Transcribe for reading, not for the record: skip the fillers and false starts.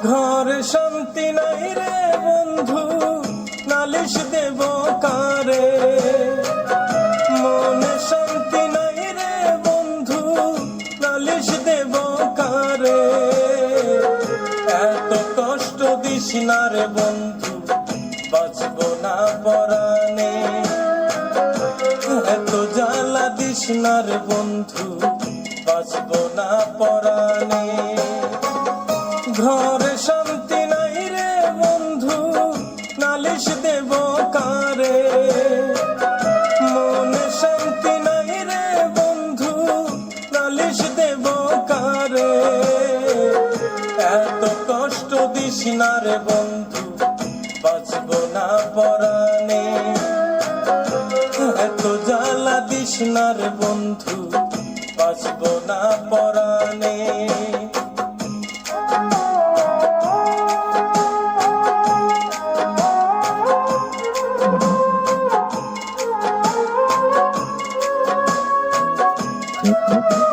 ঘরে শান্তি নাই রে বন্ধু, নালিশ দেব কারে? মনে শান্তি নাই রে বন্ধু, নালিশ দেব কারে? এত কষ্ট দিস না রে বন্ধু, বাঁচব না পরাণে। এত জ্বালা দিস না রে বন্ধু, বাঁচব না পরাণে। ঘরে শান্তি নাই রে বন্ধু, নালিশ দেব কারে? মনে শান্তি নাই রে বন্ধু, নালিশ দেব কারে? এত কষ্ট দিস না রে বন্ধু, বাঁচব না পরাণে। এত জ্বালা দিস না রে বন্ধু, বাঁচব না পরাণে। Thank you.